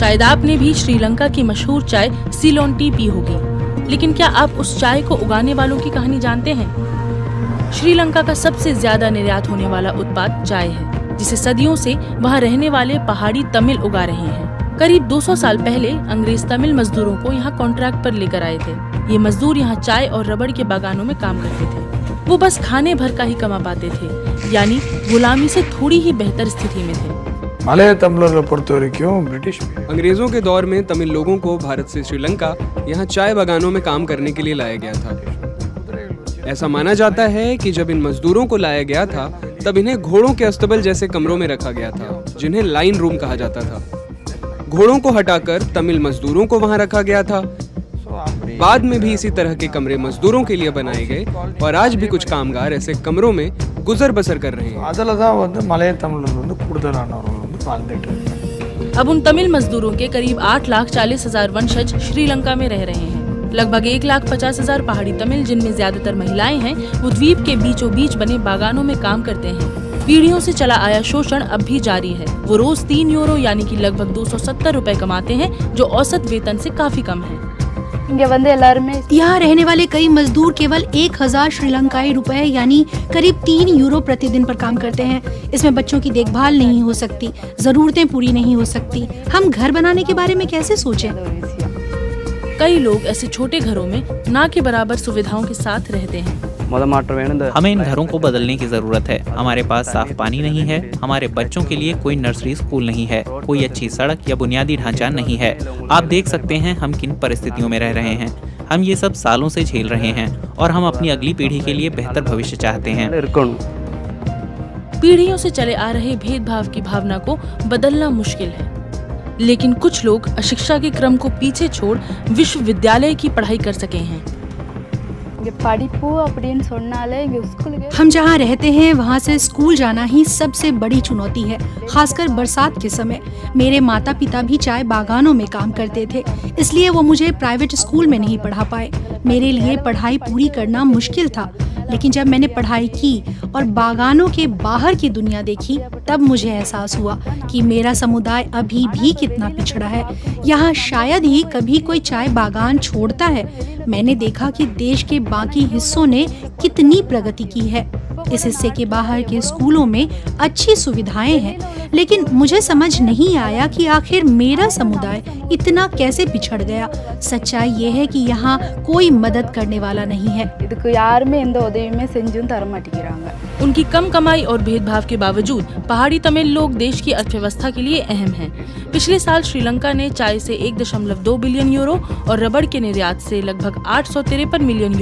शायद आपने भी श्रीलंका की मशहूर चाय सीलोन टी पी होगी, लेकिन क्या आप उस चाय को उगाने वालों की कहानी जानते हैं? श्रीलंका का सबसे ज्यादा निर्यात होने वाला उत्पाद चाय है, जिसे सदियों से वहां रहने वाले पहाड़ी तमिल उगा रहे हैं। करीब 200 साल पहले अंग्रेज तमिल मजदूरों को यहाँ कॉन्ट्रैक्ट पर लेकर आए थे। ये मजदूर यहाँ चाय और रबड़ के बागानों में काम करते थे। वो बस खाने भर का ही कमा पाते थे, यानी गुलामी से थोड़ी ही बेहतर स्थिति में थे। मलय तमिलर பொறுத்தவரைக்கும் ब्रिटिश अंग्रेजों के दौर में तमिल लोगों को भारत से श्रीलंका यहाँ चाय बागानों में काम करने के लिए लाया गया था। ऐसा माना जाता है कि जब इन मजदूरों को लाया गया था तब इन्हें घोड़ों के अस्तबल जैसे कमरों में रखा गया था, जिन्हें लाइन रूम कहा जाता था। घोड़ों को हटाकर तमिल मजदूरों को वहाँ रखा गया था। बाद में भी इसी तरह के कमरे मजदूरों के लिए बनाए गए और आज भी कुछ कामगार ऐसे कमरों में गुजर बसर कर रहे हैं। अब उन तमिल मजदूरों के करीब 8,40,000 वंशज श्रीलंका में रह रहे हैं। लगभग 1,50,000 पहाड़ी तमिल, जिनमें ज्यादातर महिलाएं हैं, वो द्वीप के बीचों बीच बने बागानों में काम करते हैं। पीढ़ियों से चला आया शोषण अब भी जारी है। वो रोज 3 यूरो यानी कि लगभग 270 रुपए कमाते हैं, जो औसत वेतन से काफी कम है। यहाँ रहने वाले कई मजदूर केवल 1,000 श्रीलंकाई रुपए यानी करीब 3 यूरो प्रतिदिन पर काम करते हैं। इसमें बच्चों की देखभाल नहीं हो सकती, जरूरतें पूरी नहीं हो सकती। हम घर बनाने के बारे में कैसे सोचें? कई लोग ऐसे छोटे घरों में ना के बराबर सुविधाओं के साथ रहते हैं। हमें इन घरों को बदलने की जरूरत है। हमारे पास साफ पानी नहीं है, हमारे बच्चों के लिए कोई नर्सरी स्कूल नहीं है, कोई अच्छी सड़क या बुनियादी ढांचा नहीं है। आप देख सकते हैं हम किन परिस्थितियों में रह रहे हैं। हम ये सब सालों से झेल रहे हैं और हम अपनी अगली पीढ़ी के लिए बेहतर भविष्य चाहते हैं। पीढ़ियों से चले आ रहे भेदभाव की भावना को बदलना मुश्किल है, लेकिन कुछ लोग अशिक्षा के क्रम को पीछे छोड़ विश्वविद्यालय की पढ़ाई कर सके हैं। हम जहाँ रहते हैं वहाँ से स्कूल जाना ही सबसे बड़ी चुनौती है, खासकर बरसात के समय। मेरे माता पिता भी चाय बागानों में काम करते थे, इसलिए वो मुझे प्राइवेट स्कूल में नहीं पढ़ा पाए। मेरे लिए पढ़ाई पूरी करना मुश्किल था, लेकिन जब मैंने पढ़ाई की और बागानों के बाहर की दुनिया देखी, तब मुझे एहसास हुआ कि मेरा समुदाय अभी भी कितना पिछड़ा है। यहाँ शायद ही कभी कोई चाय बागान छोड़ता है। मैंने देखा कि देश के बाकी हिस्सों ने कितनी प्रगति की है। इस हिस्से के बाहर के स्कूलों में अच्छी सुविधाएं हैं, लेकिन मुझे समझ नहीं आया कि आखिर मेरा समुदाय इतना कैसे पिछड़ गया। सच्चाई ये है कि यहाँ कोई मदद करने वाला नहीं है। उनकी कम कमाई और भेदभाव के बावजूद पहाड़ी तमिल लोग देश की अर्थव्यवस्था के लिए अहम हैं। पिछले साल श्रीलंका ने चाय से 1.2 बिलियन यूरो और रबड़ के निर्यात से लगभग 853 मिलियन यूरो